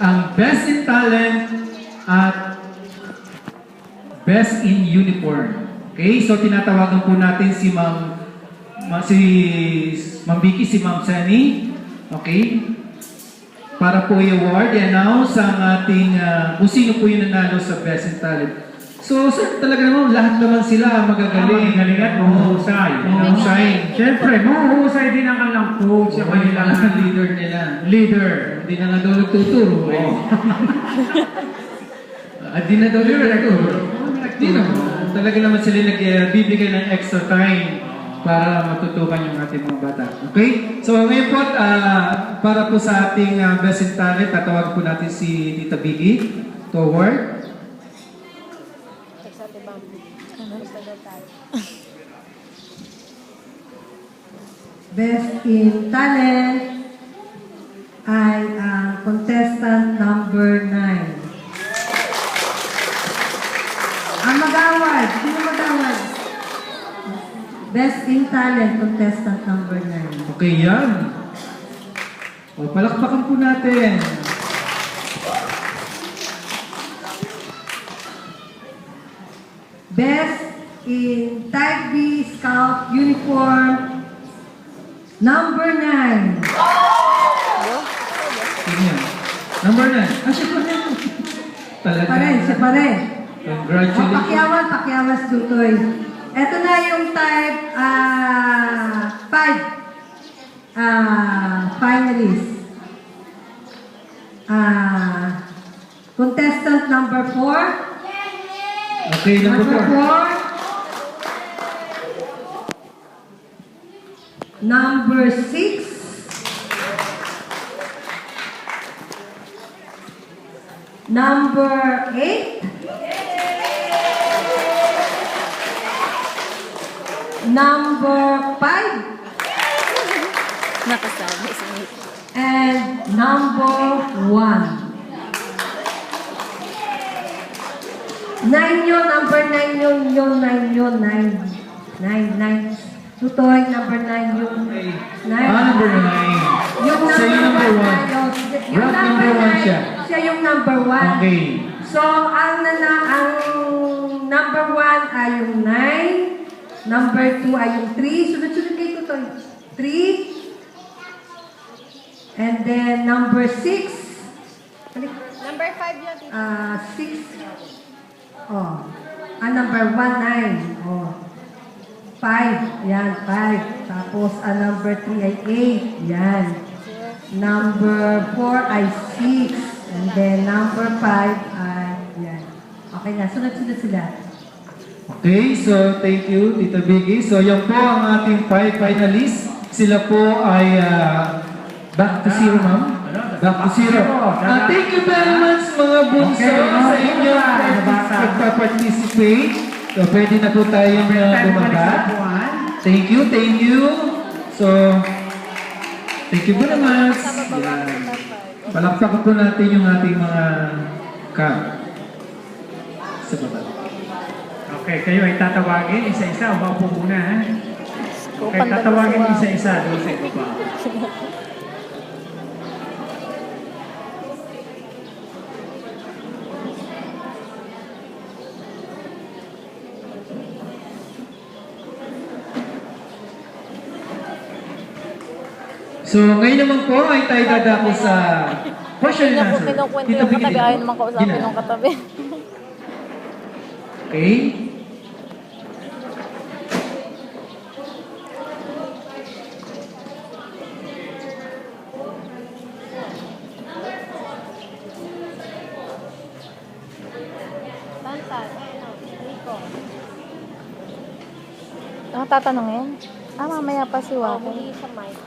ang Best in Talent at Best in Uniform. Okay, so tinatawagan po natin si Ma'am Vicky, si Ma'am Sunny. Okay? Para po i-award, i-announce ang ating kung sino po yung nanalo sa Best in Talent. So, sir, talaga naman, lahat naman sila magagaling. Magaling at mahuhusay. Mahuhusay. Siyempre, mahuhusay din ang kanilang coach sa kanilang leader nila. Leader. Hindi na nga daw nagtuturo. Hindi na daw nagtuturo. Hindi naman. Talaga naman sila nagbibigay ng extra time para matutukan yung ating mga bata. Okay? So ngayon po, para po sa ating Best in Talent, tatawag po natin si Tita Biggie to award. Best in Talent ay ang contestant number 9. Ang mag-award, sino mag-award? Best in Talent, contestant number 9. Okay, yan. O, palakpakan po natin. Best in Type B Scout Uniform number 9. Sino yan? Number 9. Siya pa rin. Talaga. Siya pa rin. Congratulations. Pakyawan, Tutoy. Ito na yung type 5 finalists. Contestant number 4. Okay, number 4. Number 6. Number 8. Number 5. Nakasabi sa mga. And number 1. 9 yun, number 9 yun, 9. Tutoy, number 9 yun. 9. Number 9. Yung Siya yung number 1. Yung number 1 siya. Siya yung number 1. Okay. So, ang number 1 ay yung 9. Number 2 ay yung 3. Sunod-sunod kayo Tutoy. 3. And then, number 6. Number 5 yun, tita. 6. Oh. Number 1, 9. Oh. 5. Yan, 5. Tapos, number 3 ay 8. Yan. Number 4 ay 6. And then, number 5 ay, yan. Okay na, sunod-sunod sila. Okay, so thank you, Tita Biggie. So yan po ang ating 5 finalists. Sila po ay back to zero, ma'am. Back to zero. Thank you very much, mga bunso, sa inyong pagpa-participate. So pwede na po tayong bumaba. Thank you, thank you. So, thank you very much. Yan. Palakpakan po natin yung ating mga cam sa baba. Okay, kayo ay tatawagin isa-isa. Umapo muna, ha? Okay, tatawagin isa-isa doon sa baba. So, ngayon naman po ay tayo dadako sa question and Hindi niya po answer. kinukwento Tita yung Biggie, katabi. Ayaw naman kausapin Gina. ng katabi. Okay? Tantan. Rico. Tatanungin? Mamaya pa si Wako. Muli sa mic.